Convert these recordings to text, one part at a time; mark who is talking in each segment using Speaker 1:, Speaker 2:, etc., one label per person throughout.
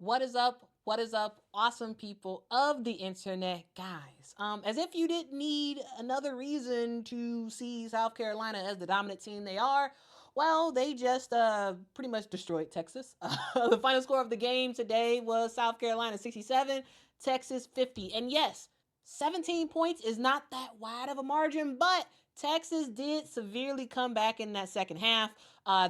Speaker 1: What is up? What is up, awesome people of the internet, guys? As if you didn't need another reason to see South Carolina as the dominant team they are, well, they just pretty much destroyed Texas. The final score of the game today was South Carolina 67, Texas 50. And yes, 17 points is not that wide of a margin, but Texas did severely come back in that second half.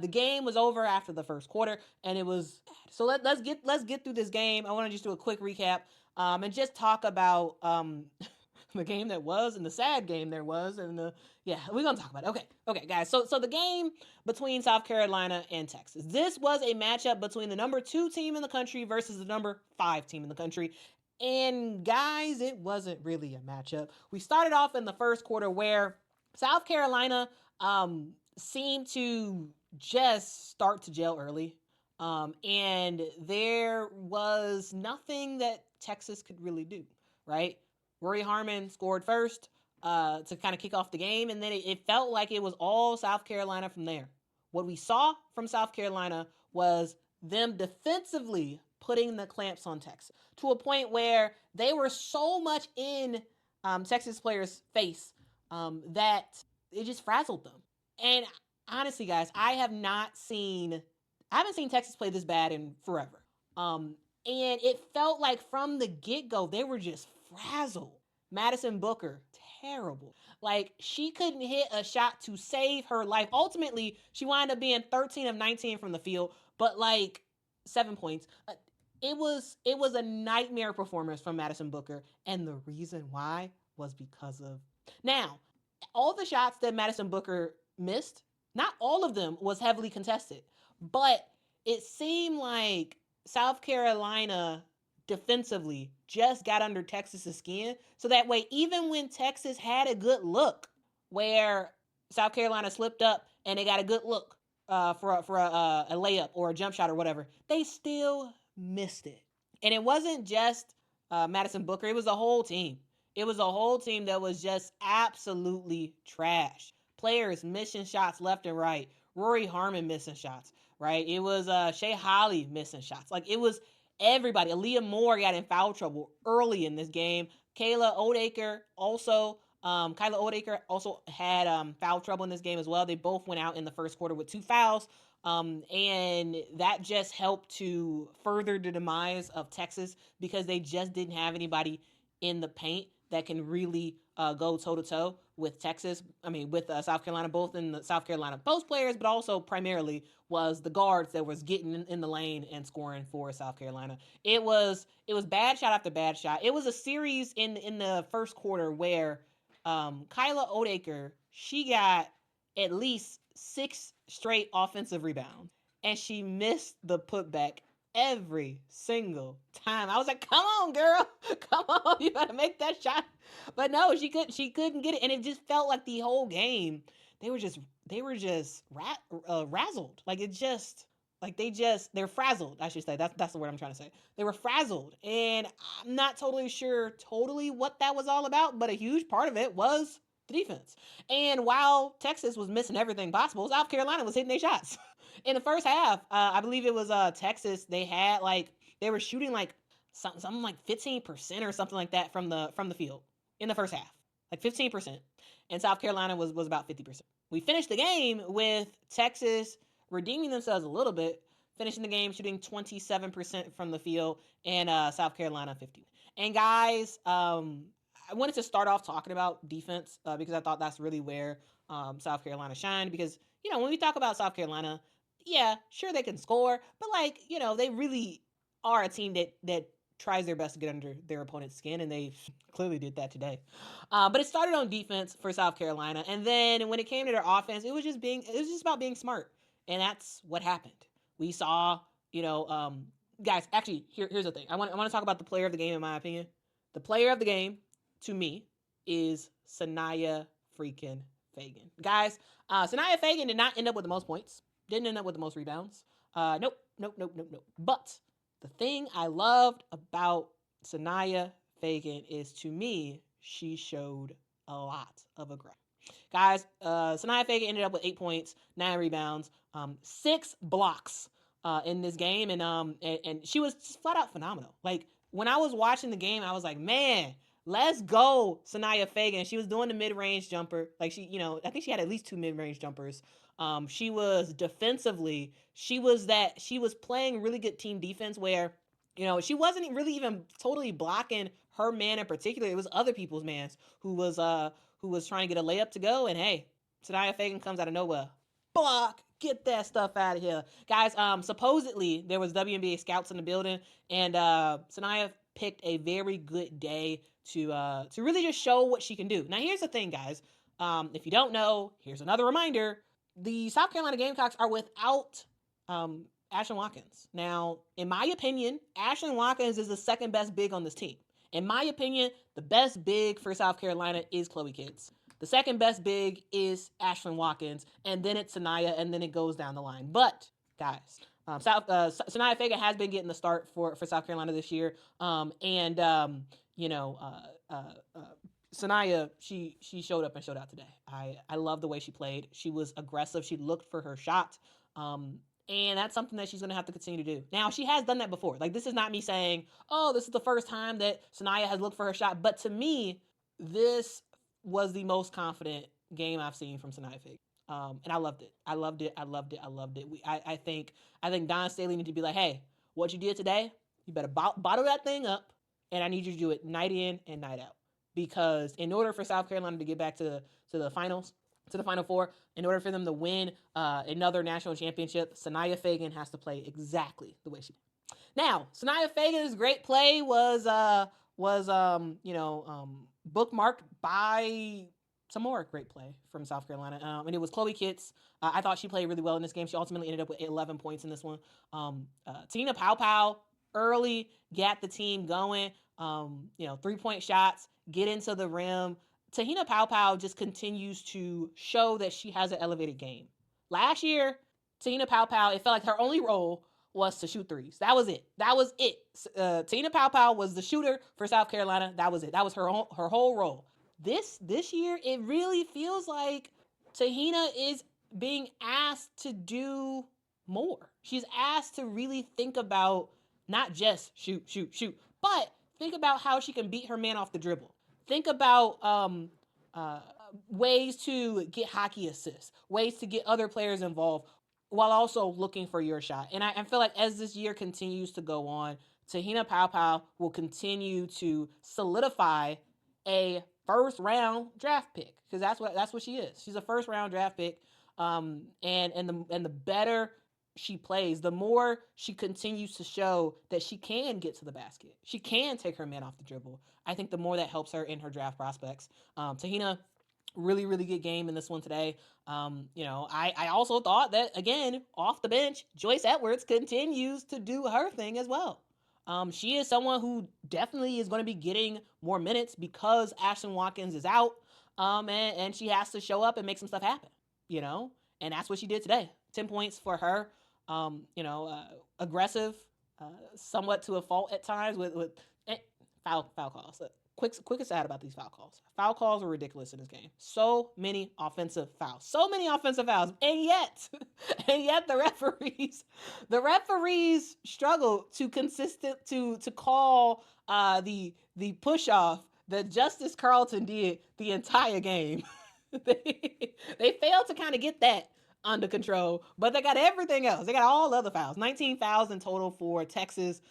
Speaker 1: The game was over after the first quarter, and it was so. Let's get through this game. I want to just do a quick recap, and just talk about the game that was and the sad game there was, and we're gonna talk about it. Okay, guys. So the game between South Carolina and Texas. This was a matchup between the number 2 team in the country versus the number 5 team in the country. And guys, it wasn't really a matchup. We started off in the first quarter where South Carolina seemed to just start to gel early. And there was nothing that Texas could really do, right? Rory Harmon scored first to kind of kick off the game, and then it felt like it was all South Carolina from there. What we saw from South Carolina was them defensively putting the clamps on Texas to a point where they were so much in Texas players' face that it just frazzled them. And honestly, guys, I haven't seen Texas play this bad in forever. And it felt like from the get-go, they were just frazzled. Madison Booker, terrible. Like, she couldn't hit a shot to save her life. Ultimately, she wound up being 13 of 19 from the field, but like 7 points. It was a nightmare performance from Madison Booker, and the reason why was because of now all the shots that Madison Booker missed, not all of them was heavily contested, but it seemed like South Carolina defensively just got under Texas's skin, so that way even when Texas had a good look where South Carolina slipped up and they got a good look for a layup or a jump shot or whatever, they still missed it. And it wasn't just Madison Booker, it was a whole team. It was a whole team that was just absolutely trash. Players missing shots left and right. Rory Harmon missing shots, right? It was Shea Holly missing shots. Like, it was everybody. Aaliyah Moore got in foul trouble early in this game. Kyla Odeaker also had foul trouble in this game as well. They both went out in the first quarter with 2 fouls. And that just helped to further the demise of Texas because they just didn't have anybody in the paint that can really go toe-to-toe with Texas. I mean, with South Carolina, both in the South Carolina post players, but also primarily was the guards that was getting in the lane and scoring for South Carolina. It was bad shot after bad shot. It was a series in the first quarter where Kyla Odeaker, she got at least 6 straight offensive rebounds, and she missed the putback every single time. I was like, come on, girl. Come on, you gotta make that shot. But no, she couldn't get it. And it just felt like the whole game, they were just razzled. Like, they're frazzled, I should say. That's the word I'm trying to say. They were frazzled. And I'm not totally sure what that was all about, but a huge part of it was the defense. And while Texas was missing everything possible, South Carolina was hitting their shots. In the first half, I believe it was Texas. They were shooting like something like 15% or something like that from the field in the first half, like 15%, and South Carolina was about 50%. We finished the game with Texas redeeming themselves a little bit, finishing the game shooting 27% from the field, and South Carolina 50%. And guys, I wanted to start off talking about defense because I thought that's really where South Carolina shined. Because, when we talk about South Carolina, yeah, sure they can score, but they really are a team that tries their best to get under their opponent's skin, and they clearly did that today. But it started on defense for South Carolina, and then when it came to their offense, it was just about being smart, and that's what happened. We saw, guys. Actually, here's the thing. I want to talk about the player of the game. In my opinion, the player of the game to me is Sanaya freaking Fagan. Guys, Sanaya Fagan did not end up with the most points. Didn't end up with the most rebounds. Nope. But the thing I loved about Sanaya Fagan is, to me, she showed a lot of aggression. Guys, Sanaya Fagan ended up with 8 points, 9 rebounds, 6 blocks. in this game, and she was just flat out phenomenal. Like when I was watching the game, I was like, man, let's go, Sanaya Fagan. She was doing the mid range jumper. Like I think she had at least 2 mid range jumpers. She was defensively, she was playing really good team defense where, she wasn't really even totally blocking her man in particular. It was other people's mans who was trying to get a layup to go, and hey, Sanaya Fagan comes out of nowhere. Block, get that stuff out of here, guys. Supposedly there was WNBA scouts in the building, and Sanaya picked a very good day to really just show what she can do. Now here's the thing, guys. If you don't know, here's another reminder: the South Carolina Gamecocks are without Ashlyn Watkins. Now, in my opinion, Ashlyn Watkins is the second best big on this team. In my opinion, the best big for South Carolina is Chloe Kitts. The second best big is Ashlyn Watkins, and then it's Sanaya, and then it goes down the line. But, guys, Sanaya Fagan has been getting the start for South Carolina this year. Sanaya, she showed up and showed out today. I love the way she played. She was aggressive. She looked for her shot. And that's something that she's going to have to continue to do. Now, she has done that before. Like, this is not me saying, oh, this is the first time that Sanaya has looked for her shot. But to me, this was the most confident game I've seen from Sanaya Fagan. And I loved it. I loved it. I think Don Staley need to be like, hey, what you did today, you better bottle that thing up, and I need you to do it night in and night out. Because in order for South Carolina to get back to the finals, to the Final Four, in order for them to win another national championship, Sanaya Fagan has to play exactly the way she did. Now, Sanaya Fagan's great play was bookmarked by some more great play from South Carolina, and it was Chloe Kitts. I thought she played really well in this game. She ultimately ended up with 11 points in this one. Tina Powell early got the team going. 3-point shots, get into the rim. Tahina Powell just continues to show that she has an elevated game. Last year, Tahina Powell, it felt like her only role was to shoot threes. That was it. Tahina Powell was the shooter for South Carolina. That was it. That was her whole role. This year, it really feels like Tahina is being asked to do more. She's asked to really think about not just shoot, but think about how she can beat her man off the dribble. Think about ways to get hockey assists, ways to get other players involved while also looking for your shot. And I feel like as this year continues to go on, Tahina Powell will continue to solidify a first round draft pick, because that's what she is. She's a first round draft pick. And the better she plays, the more she continues to show that she can get to the basket. She can take her man off the dribble. I think the more that helps her in her draft prospects. Tahina, really, really good game in this one today. I also thought that, again, off the bench, Joyce Edwards continues to do her thing as well. She is someone who definitely is going to be getting more minutes because Ashlyn Watkins is out, and she has to show up and make some stuff happen, and that's what she did today. 10 points for her. Aggressive, somewhat to a fault at times with foul calls. Quick aside about these foul calls. Foul calls were ridiculous in this game. So many offensive fouls, and yet the referees struggle to call the push off that Justice Carlton did the entire game. they failed to kind of get that under control, but they got everything else. They got all other fouls. 19 fouls in total for Texas,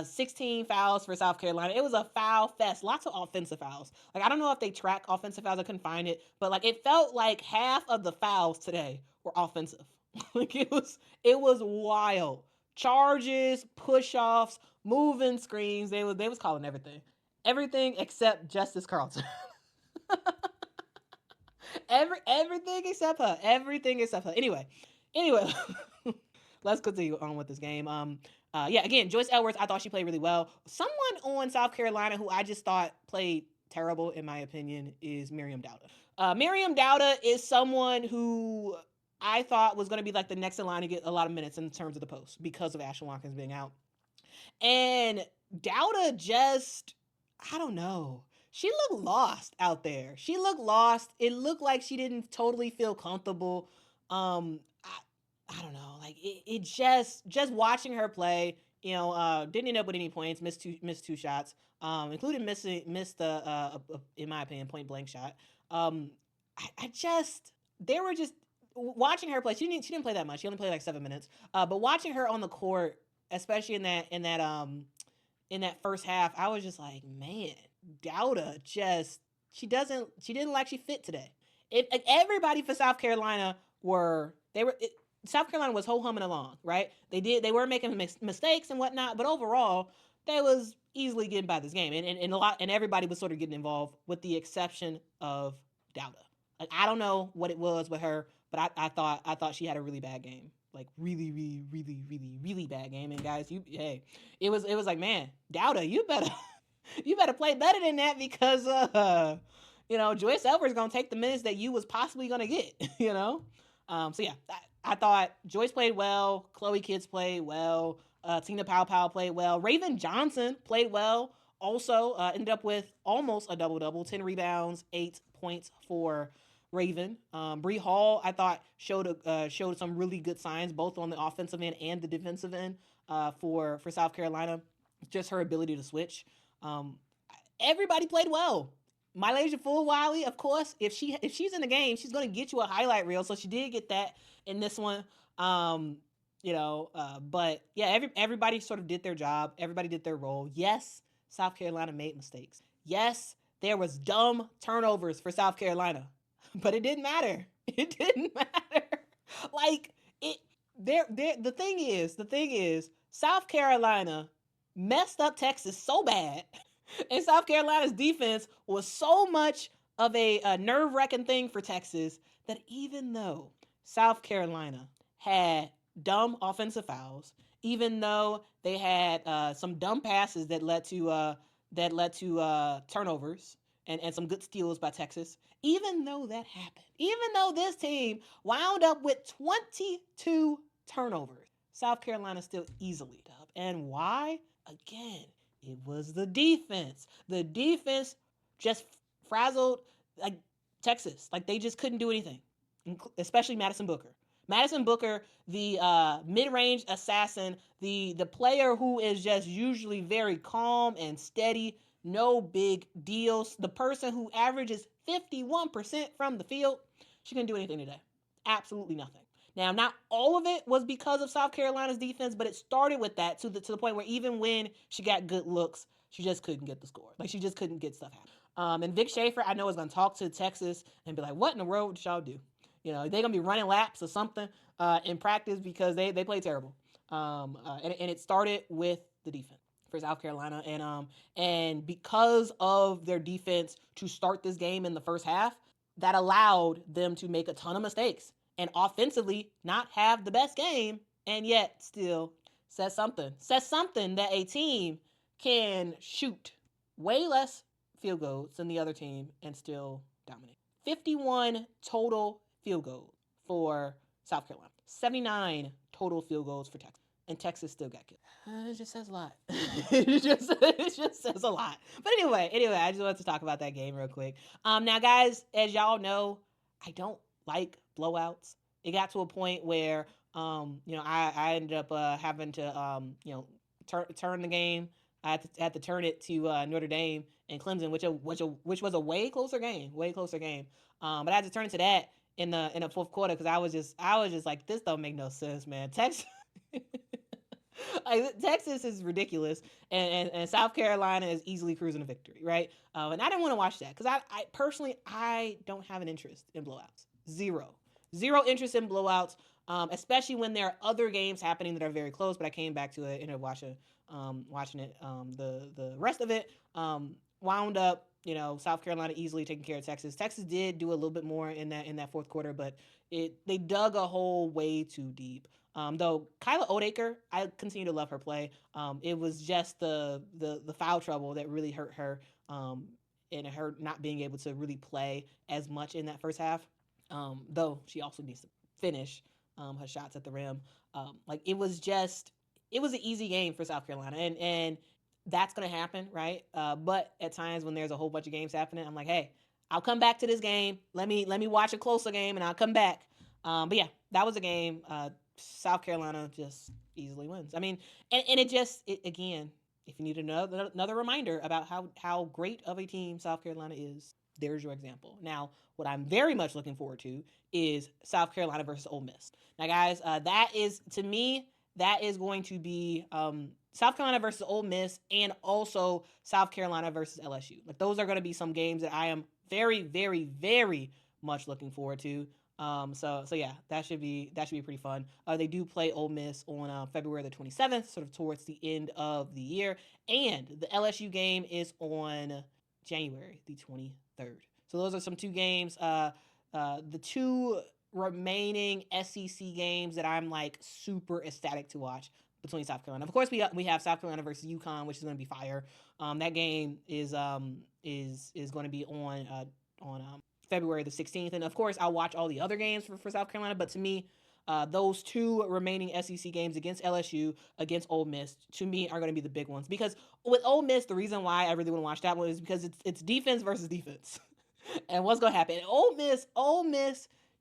Speaker 1: 16 fouls for South Carolina. It was a foul fest. Lots of offensive fouls. Like, I don't know if they track offensive fouls. I couldn't find it, but like it felt like half of the fouls today were offensive. Like it was wild. Charges, push-offs, moving screens. They was calling everything except Justice Carlton. Everything except her. Anyway, let's continue on with this game. Again, Joyce Edwards, I thought she played really well. Someone on South Carolina who I just thought played terrible, in my opinion, is Miriam Dowda. Miriam Dowda is someone who I thought was going to be like the next in line to get a lot of minutes in terms of the post because of Ashlyn Watkins being out. And Dowda just, I don't know. She looked lost out there. She looked lost. It looked like she didn't totally feel comfortable. I don't know. like it just watching her play, didn't end up with any points, missed two shots, including missed the in my opinion point blank shot. I just they were just watching her play. She didn't play that much. She only played like 7 minutes. But watching her on the court, especially in that first half, I was just like, man, Dowda just she didn't like she fit today. If everybody for South Carolina South Carolina was ho humming along, right? They were making mistakes and whatnot, but overall they was easily getting by this game, and everybody was sort of getting involved with the exception of Dowda. Like, I don't know what it was with her, but I thought she had a really bad game, like really really really really really bad game. And guys, it was like, man, Dowda, you better you better play better than that, because Joyce Elver's gonna take the minutes that you was possibly gonna get. So yeah, I thought Joyce played well, Chloe Kids played well, Tina Pow played well, Raven Johnson played well. Also, ended up with almost a double-double, 10 rebounds, 8 points for Raven. Bree Hall, I thought, showed some really good signs, both on the offensive end and the defensive end, for South Carolina. Just her ability to switch. Everybody played well. Mylasia Fulwiley, of course, if she's in the game, she's going to get you a highlight reel. So she did get that in this one. But yeah, everybody sort of did their job. Everybody did their role. Yes, South Carolina made mistakes. Yes, there was dumb turnovers for South Carolina, but it didn't matter. It didn't matter. Like it. The thing is, South Carolina messed up Texas so bad, and South Carolina's defense was so much of a nerve-wracking thing for Texas, that even though South Carolina had dumb offensive fouls, even though they had some dumb passes that led to turnovers and some good steals by Texas, even though that happened, even though this team wound up with 22 turnovers, South Carolina still easily dub. And why? Again, it was the defense. The defense just frazzled like Texas. Like, they just couldn't do anything, especially Madison Booker. Madison Booker, the mid-range assassin, the player who is just usually very calm and steady, no big deals, the person who averages 51% from the field. She couldn't do anything today. Absolutely nothing. Now, not all of it was because of South Carolina's defense, but it started with that to the point where even when she got good looks, she just couldn't get the score. Like, she just couldn't get stuff happening. And Vic Schaefer, I know, is going to talk to Texas and be like, what in the world did y'all do? They're going to be running laps or something in practice, because they play terrible. And it started with the defense for South Carolina. And because of their defense to start this game in the first half, that allowed them to make a ton of mistakes and offensively not have the best game, and yet still says something that a team can shoot way less field goals than the other team and still dominate. 51 total field goals for South Carolina, 79 total field goals for Texas, and Texas still got killed. It just says a lot. it just says a lot. But anyway, I just wanted to talk about that game real quick. Now, guys, as y'all know, I don't like blowouts. It got to a point where I ended up having to turn the game. I had to turn it to Notre Dame and Clemson, which was a way closer game. But I had to turn it to that in the fourth quarter, because I was just like, this don't make no sense, man. Texas Texas is ridiculous, and South Carolina is easily cruising to victory, right? And I didn't want to watch that, because I personally don't have an interest in blowouts. Zero interest in blowouts, especially when there are other games happening that are very close. But I came back to it, ended up watching it. The rest of it wound up, South Carolina easily taking care of Texas. Texas did do a little bit more in that fourth quarter, but they dug a hole way too deep. Though Kyla Odeaker, I continue to love her play. It was just the foul trouble that really hurt her, and her not being able to really play as much in that first half. Though she also needs to finish her shots at the rim. It was an easy game for South Carolina, and that's gonna happen, right? But at times when there's a whole bunch of games happening, I'm like, hey, I'll come back to this game. Let me watch a closer game, and I'll come back. But yeah, that was a game. South Carolina just easily wins. I mean, and again, if you need another reminder about how great of a team South Carolina is, there's your example. Now, what I'm very much looking forward to is South Carolina versus Ole Miss. Now, guys, that is, to me, that is going to be South Carolina versus Ole Miss, and also South Carolina versus LSU. Like, those are going to be some games that I am very, very, very much looking forward to. So yeah, that should be pretty fun. They do play Ole Miss on February the 27th, sort of towards the end of the year, and the LSU game is on January the 23rd. So those are some two games. The two remaining SEC games that I'm like super ecstatic to watch between South Carolina. Of course, we have South Carolina versus UConn, which is going to be fire. That game is going to be on February the 16th. And of course, I'll watch all the other games for South Carolina. But to me, those two remaining SEC games against LSU, against Ole Miss, to me are going to be the big ones. Because with Ole Miss, the reason why I really want to watch that one is because it's defense versus defense. And what's going to happen? Ole Miss,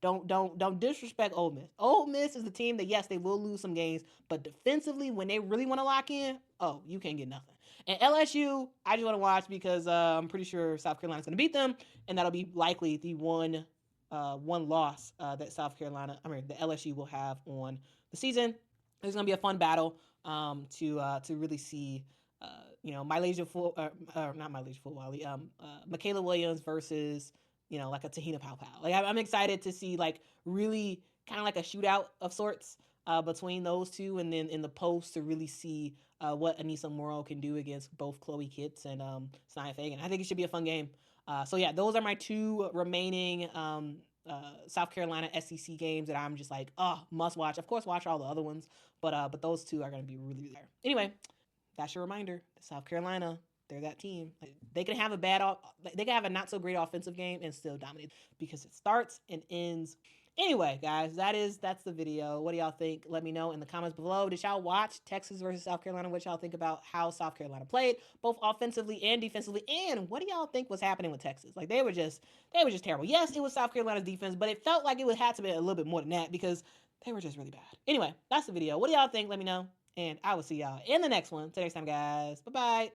Speaker 1: don't disrespect Ole Miss. Ole Miss is the team that, yes, they will lose some games, but defensively, when they really want to lock in, oh, you can't get nothing. And LSU, I just want to watch because I'm pretty sure South Carolina's going to beat them, and that'll be likely the one loss that the LSU will have on the season. It's going to be a fun battle to really see. Michaela Williams versus, like a Tahina Pow. Like, I'm excited to see, like, really kind of like a shootout of sorts between those two, and then in the post to really see what Anissa Morrow can do against both Chloe Kitts and Snia Fagan. I think it should be a fun game. So yeah, those are my two remaining South Carolina SEC games that I'm just like, must watch. Of course, watch all the other ones, but those two are going to be really, really there. Anyway, that's your reminder. South Carolina, they're that team. They can have they can have a not so great offensive game and still dominate because it starts and ends. Anyway, guys, that's the video. What do y'all think? Let me know in the comments below. Did y'all watch Texas versus South Carolina? What y'all think about how South Carolina played, both offensively and defensively? And what do y'all think was happening with Texas? Like, they were just terrible. Yes, it was South Carolina's defense, but it felt like it would have to be a little bit more than that because they were just really bad. Anyway, that's the video. What do y'all think? Let me know. And I will see y'all in the next one. Till next time, guys. Bye-bye.